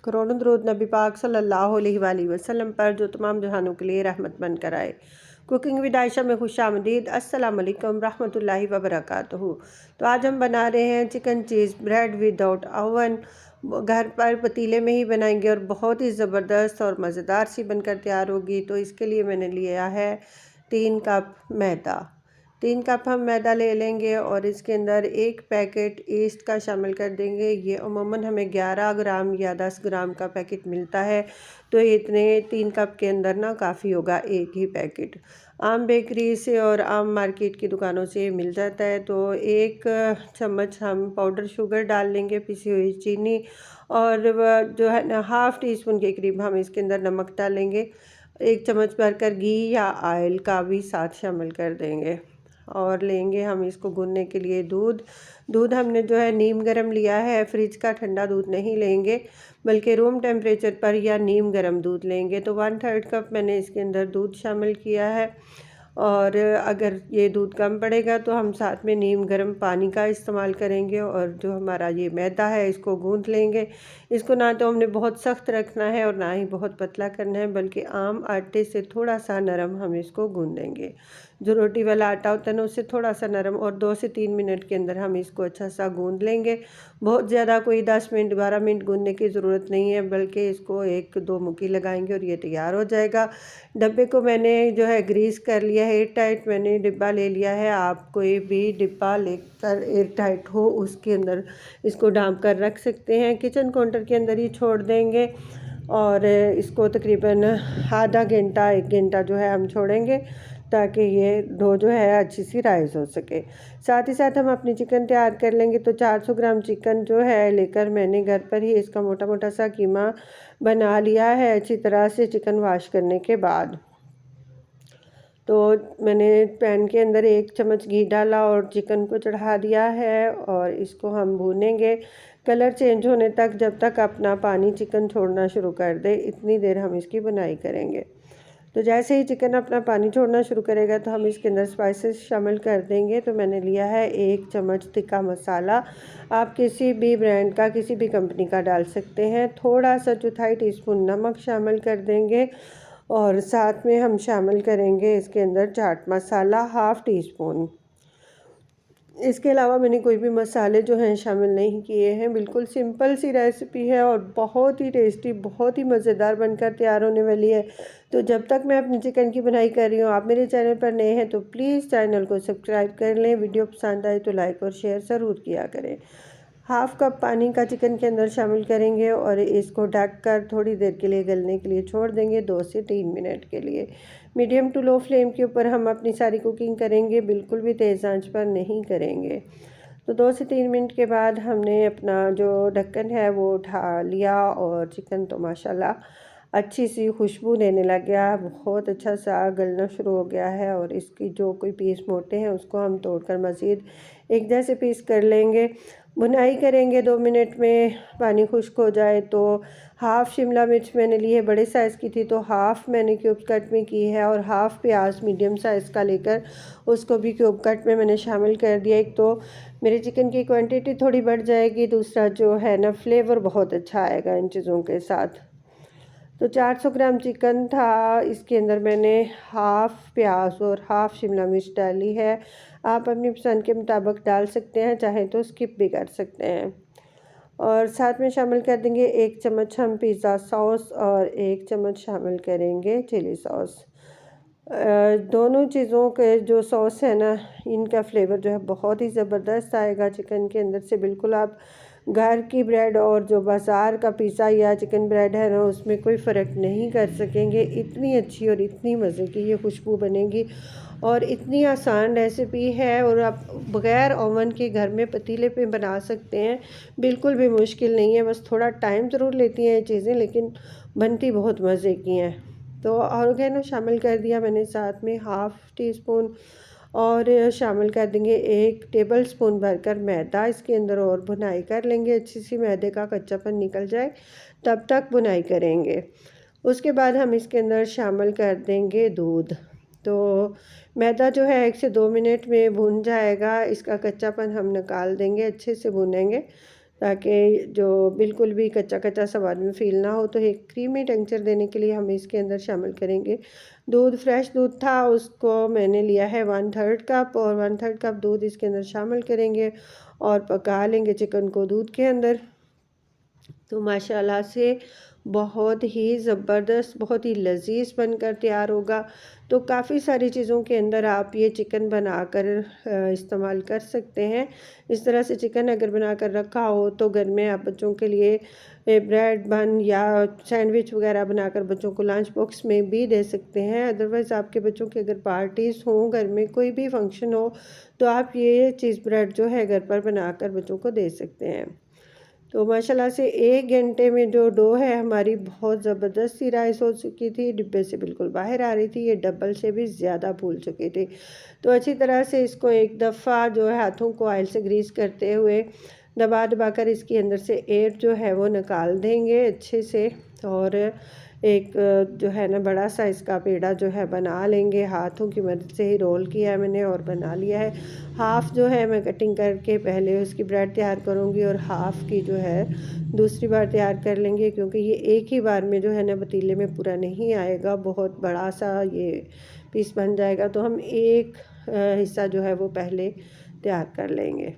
करोड़ों दरूद नबी पाक सल्लल्लाहु अलैहि वसल्लम पर जो तमाम जहानों के लिए रहमत बनकर आए। कुकिंग विद आयशा में खुश आमदीद। अस्सलाम वालेकुम रहमतुल्लाहि व बरकातुहू। तो आज हम बना रहे हैं चिकन चीज़ ब्रेड विदाउट ओवन। घर पर पतीले में ही बनाएंगे और बहुत ही ज़बरदस्त और मज़ेदार सी बनकर तैयार होगी। तो इसके लिए मैंने लिया है 3 कप मैदा। 3 कप हम मैदा ले लेंगे और इसके अंदर 1 पैकेट ईस्ट का शामिल कर देंगे। ये अमूमन हमें 11 ग्राम या 10 ग्राम का पैकेट मिलता है, तो इतने 3 कप के अंदर ना काफ़ी होगा एक ही पैकेट। आम बेकरी से और आम मार्केट की दुकानों से मिल जाता है। तो 1 चम्मच हम पाउडर शुगर डाल लेंगे, पिसी हुई चीनी, और जो है ना हाफ़ टी स्पून के करीब हम इसके अंदर नमक डालेंगे। 1 चम्मच भरकर घी या ऑयल का भी साथ शामिल कर देंगे और लेंगे हम इसको गूंदने के लिए दूध हमने जो है नीम गर्म लिया है, फ्रिज का ठंडा दूध नहीं लेंगे बल्कि रूम टेम्परेचर पर या नीम गर्म दूध लेंगे। तो 1/3 कप मैंने इसके अंदर दूध शामिल किया है, और अगर ये दूध कम पड़ेगा तो हम साथ में नीम गर्म पानी का इस्तेमाल करेंगे। और जो हमारा ये मैदा है इसको गूंथ लेंगे। इसको ना तो हमने बहुत सख्त रखना है और ना ही बहुत पतला करना है, बल्कि आम आटे से थोड़ा सा नरम हम इसको गूंदेंगे। जो रोटी वाला आटा होता है ना उससे थोड़ा सा नरम, और 2 से 3 मिनट के अंदर हम इसको अच्छा सा गूंद लेंगे। बहुत ज़्यादा कोई 10 मिनट 12 मिनट गूंदने की ज़रूरत नहीं है, बल्कि इसको 1-2 मुक्की लगाएंगे और ये तैयार हो जाएगा। डब्बे को मैंने जो है ग्रीस कर लिया है, एयर टाइट मैंने डिब्बा ले लिया है। आप कोई भी डिब्बा लेकर एयर टाइट हो उसके अंदर इसको ढाँप कर रख सकते हैं। किचन काउंटर के अंदर ही छोड़ देंगे और इसको तकरीबन आधा घंटा 1 घंटा जो है हम छोड़ेंगे, ताकि ये डो जो है अच्छी सी राइज़ हो सके। साथ ही साथ हम अपनी चिकन तैयार कर लेंगे। तो 400 ग्राम चिकन जो है लेकर मैंने घर पर ही इसका मोटा मोटा सा कीमा बना लिया है अच्छी तरह से चिकन वॉश करने के बाद। तो मैंने पैन के अंदर 1 चम्मच घी डाला और चिकन को चढ़ा दिया है और इसको हम भूनेंगे कलर चेंज होने तक, जब तक अपना पानी चिकन छोड़ना शुरू कर दे इतनी देर हम इसकी बुनाई करेंगे। तो जैसे ही चिकन अपना पानी छोड़ना शुरू करेगा तो हम इसके अंदर स्पाइसेस शामिल कर देंगे। तो मैंने लिया है 1 चम्मच तिक्का मसाला। आप किसी भी ब्रांड का, किसी भी कंपनी का डाल सकते हैं। थोड़ा सा 1/4 टीस्पून नमक शामिल कर देंगे और साथ में हम शामिल करेंगे इसके अंदर chaat masala half tea spoon. इसके अलावा मैंने कोई भी मसाले जो हैं शामिल नहीं किए हैं। बिल्कुल सिंपल सी रेसिपी है और बहुत ही टेस्टी, बहुत ही मज़ेदार बनकर तैयार होने वाली है। तो जब तक मैं अपनी चिकन की बनाई कर रही हूँ, आप मेरे चैनल पर नए हैं तो प्लीज़ चैनल को सब्सक्राइब कर लें। वीडियो पसंद आए तो लाइक और शेयर ज़रूर किया करें। हाफ़ कप पानी का चिकन के अंदर शामिल करेंगे और इसको ढक कर थोड़ी देर के लिए गलने के लिए छोड़ देंगे, 2 से 3 मिनट के लिए। मीडियम टू लो फ्लेम के ऊपर हम अपनी सारी कुकिंग करेंगे, बिल्कुल भी तेज़ आंच पर नहीं करेंगे। तो 2 से 3 मिनट के बाद हमने अपना जो ढक्कन है वो उठा लिया और चिकन तो माशाल्लाह अच्छी सी खुशबू देने लग गया, बहुत अच्छा सा गलना शुरू हो गया है। और इसकी जो कोई पीस मोटे हैं उसको हम तोड़कर मज़ीद एक जैसे पीस कर लेंगे। भुनाई करेंगे 2 मिनट में। पानी खुश्क हो जाए तो हाफ़ शिमला मिर्च मैंने ली है, बड़े साइज़ की थी तो हाफ़ मैंने क्यूब कट में की है, और हाफ़ प्याज मीडियम साइज़ का लेकर उसको भी क्यूब कट में मैंने शामिल कर दिया। एक तो मेरे चिकन की क्वांटिटी थोड़ी बढ़ जाएगी, दूसरा जो है ना फ्लेवर बहुत अच्छा आएगा इन चीज़ों के साथ। तो 400 ग्राम चिकन था, इसके अंदर मैंने हाफ़ प्याज और हाफ़ शिमला मिर्च डाली है। आप अपनी पसंद के मुताबिक डाल सकते हैं, चाहें तो स्किप भी कर सकते हैं। और साथ में शामिल कर देंगे 1 चम्मच हम पिज़्ज़ा सॉस और 1 चम्मच शामिल करेंगे चिली सॉस। दोनों चीज़ों के जो सॉस है ना इनका फ्लेवर जो है बहुत ही ज़बरदस्त आएगा चिकन के अंदर से। बिल्कुल आप घर की ब्रेड और जो बाज़ार का पिज़्ज़ा या चिकन ब्रेड है ना उसमें कोई फ़र्क नहीं कर सकेंगे। इतनी अच्छी और इतनी मज़े की ये खुशबू बनेगी और इतनी आसान रेसिपी है, और आप बग़ैर ओवन के घर में पतीले पे बना सकते हैं। बिल्कुल भी मुश्किल नहीं है, बस थोड़ा टाइम ज़रूर लेती हैं ये चीज़ें, लेकिन बनती बहुत मज़े की हैं। तो ऑरिगेनो शामिल कर दिया मैंने साथ में हाफ़ टी स्पून, और शामिल कर देंगे 1 टेबलस्पून भरकर मैदा इसके अंदर, और भुनाई कर लेंगे अच्छी सी, मैदे का कच्चापन निकल जाए तब तक भुनाई करेंगे। उसके बाद हम इसके अंदर शामिल कर देंगे दूध। तो मैदा जो है 1 से 2 मिनट में भुन जाएगा, इसका कच्चापन हम निकाल देंगे, अच्छे से भुनेंगे ताकि जो बिल्कुल भी कच्चा कच्चा स्वाद में फ़ील ना हो। तो एक क्रीमी टेक्सचर देने के लिए हम इसके अंदर शामिल करेंगे दूध। फ्रेश दूध था, उसको मैंने लिया है 1/3 कप, और 1/3 कप दूध इसके अंदर शामिल करेंगे और पका लेंगे चिकन को दूध के अंदर। तो माशाल्लाह से बहुत ही ज़बरदस्त, बहुत ही लजीज बनकर तैयार होगा। तो काफ़ी सारी चीज़ों के अंदर आप ये चिकन बनाकर इस्तेमाल कर सकते हैं। इस तरह से चिकन अगर बनाकर रखा हो तो घर में आप बच्चों के लिए ब्रेड बन या सैंडविच वगैरह बनाकर बच्चों को लंच बॉक्स में भी दे सकते हैं। अदरवाइज़ आपके बच्चों की अगर पार्टीज़ हों, घर में कोई भी फंक्शन हो, तो आप ये चीज़ ब्रेड जो है घर पर बनाकर बच्चों को दे सकते हैं। तो माशाल्लाह से 1 घंटे में जो डो है हमारी बहुत ज़बरदस्त सी राइस हो चुकी थी, डिब्बे से बिल्कुल बाहर आ रही थी, ये डबल से भी ज़्यादा फूल चुकी थी। तो अच्छी तरह से इसको एक दफ़ा जो है हाथों को ऑयल से ग्रीस करते हुए दबा दबा कर इसके अंदर से एयर जो है वो निकाल देंगे अच्छे से। और एक जो है ना बड़ा सा इसका पेड़ा जो है बना लेंगे, हाथों की मदद से ही रोल किया है मैंने और बना लिया है। हाफ़ जो है मैं कटिंग करके पहले उसकी ब्रेड तैयार करूँगी और हाफ़ की जो है दूसरी बार तैयार कर लेंगे, क्योंकि ये एक ही बार में जो है ना पतीले में पूरा नहीं आएगा, बहुत बड़ा सा ये पीस बन जाएगा। तो हम एक हिस्सा जो है वो पहले तैयार कर लेंगे।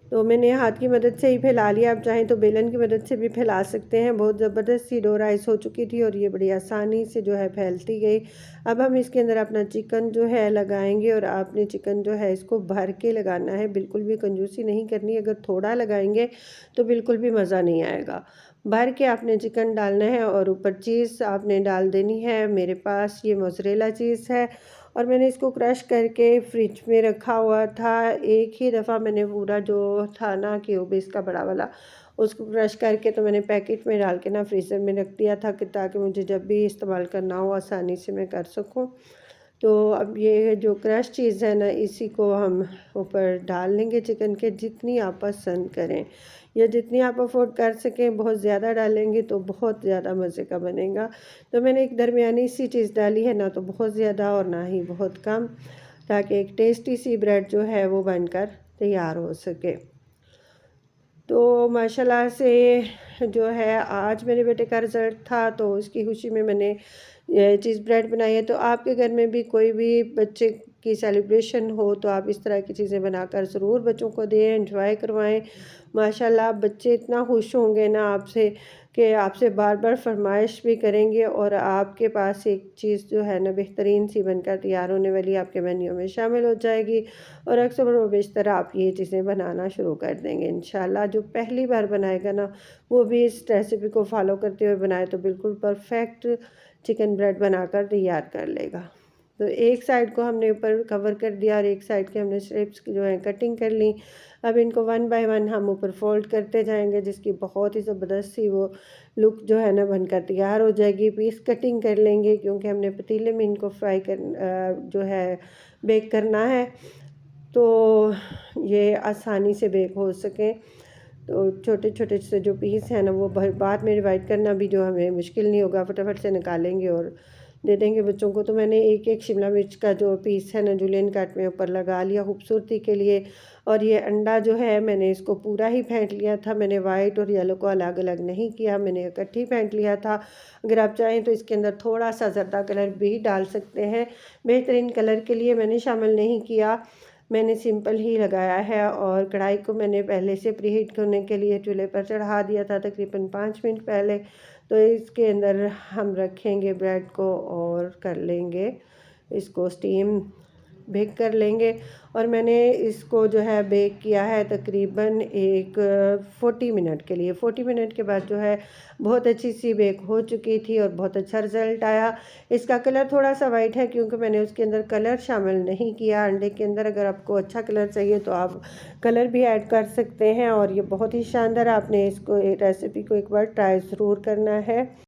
तो मैंने हाथ की मदद से ही फैला लिया, आप चाहें तो बेलन की मदद से भी फैला सकते हैं। बहुत ज़बरदस्त सी डो राइस हो चुकी थी और ये बड़ी आसानी से जो है फैलती गई। अब हम इसके अंदर अपना चिकन जो है लगाएंगे, और आपने चिकन जो है इसको भर के लगाना है, बिल्कुल भी कंजूसी नहीं करनी। अगर थोड़ा लगाएंगे तो बिल्कुल भी मज़ा नहीं आएगा। भर के आपने चिकन डालना है और ऊपर चीज़ आपने डाल देनी है। मेरे पास ये मोज़रेला चीज़ है और मैंने इसको क्रश करके फ्रिज में रखा हुआ था। एक ही दफ़ा मैंने पूरा जो था ना क्यूब इसका बड़ा वाला, उसको क्रश करके तो मैंने पैकेट में डाल के ना फ्रीज़र में रख दिया था, कि ताकि मुझे जब भी इस्तेमाल करना हो आसानी से मैं कर सकूं। तो अब ये जो क्रश चीज़ है ना, इसी को हम ऊपर डाल लेंगे चिकन के, जितनी आप पसंद करें या जितनी आप अफोर्ड कर सकें। बहुत ज़्यादा डालेंगे तो बहुत ज़्यादा मज़े का बनेगा। तो मैंने एक दरमियानी सी चीज़ डाली है, ना तो बहुत ज़्यादा और ना ही बहुत कम, ताकि एक टेस्टी सी ब्रेड जो है वो बनकर तैयार हो सके। तो माशाल्लाह से जो है आज मेरे बेटे का रिज़ल्ट था, तो उसकी खुशी में मैंने ये चीज़ ब्रेड बनाई है। तो आपके घर में भी कोई भी बच्चे की सेलिब्रेशन हो तो आप इस तरह की चीज़ें बनाकर ज़रूर बच्चों को दें, एंजॉय करवाएं। माशाल्लाह बच्चे इतना खुश होंगे ना आपसे, कि आपसे बार बार फरमाइश भी करेंगे, और आपके पास एक चीज़ जो है ना बेहतरीन सी बनकर तैयार होने वाली आपके मेन्यू में शामिल हो जाएगी, और अक्सर व बेशतर आप ये चीज़ें बनाना शुरू कर देंगे इंशाल्लाह। जो पहली बार बनाएगा ना, वो भी इस रेसिपी को फॉलो करते हुए बनाए तो बिल्कुल परफेक्ट चिकन ब्रेड बनाकर तैयार कर लेगा। तो एक साइड को हमने ऊपर कवर कर दिया और एक साइड के हमने स्ट्रिप्स जो है कटिंग कर ली। अब इनको 1 बाय 1 हम ऊपर फोल्ड करते जाएंगे, जिसकी बहुत ही ज़बरदस्त सी वो लुक जो है ना बनकर तैयार हो जाएगी। पीस कटिंग कर लेंगे, क्योंकि हमने पतीले में इनको फ्राई कर जो है बेक करना है, तो ये आसानी से बेक हो सकें। तो छोटे छोटे से जो पीस हैं ना, वो बाद में डिवाइड करना भी जो हमें मुश्किल नहीं होगा, फटाफट से निकालेंगे और दे देंगे बच्चों को। तो मैंने एक एक शिमला मिर्च का जो पीस है ना जूलियन कट में ऊपर लगा लिया खूबसूरती के लिए। और ये अंडा जो है मैंने इसको पूरा ही फेंट लिया था, मैंने वाइट और येलो को अलग अलग नहीं किया, मैंने इकट्ठी फेंट लिया था। अगर आप चाहें तो इसके अंदर थोड़ा सा ज़र्दा कलर भी डाल सकते हैं, बेहतरीन कलर के लिए मैंने शामिल नहीं किया, मैंने सिंपल ही लगाया है। और कढ़ाई को मैंने पहले से प्रीहीट करने के लिए चूल्हे पर चढ़ा दिया था तकरीबन 5 मिनट पहले। तो इसके अंदर हम रखेंगे ब्रेड को और कर लेंगे इसको स्टीम, बेक कर लेंगे। और मैंने इसको जो है बेक किया है तकरीबन एक 40 मिनट के लिए। 40 मिनट के बाद जो है बहुत अच्छी सी बेक हो चुकी थी और बहुत अच्छा रिज़ल्ट आया। इसका कलर थोड़ा सा वाइट है, क्योंकि मैंने उसके अंदर कलर शामिल नहीं किया अंडे के अंदर। अगर आपको अच्छा कलर चाहिए तो आप कलर भी ऐड कर सकते हैं। और ये बहुत ही शानदार, आपने इसको रेसिपी को एक बार ट्राई ज़रूर करना है।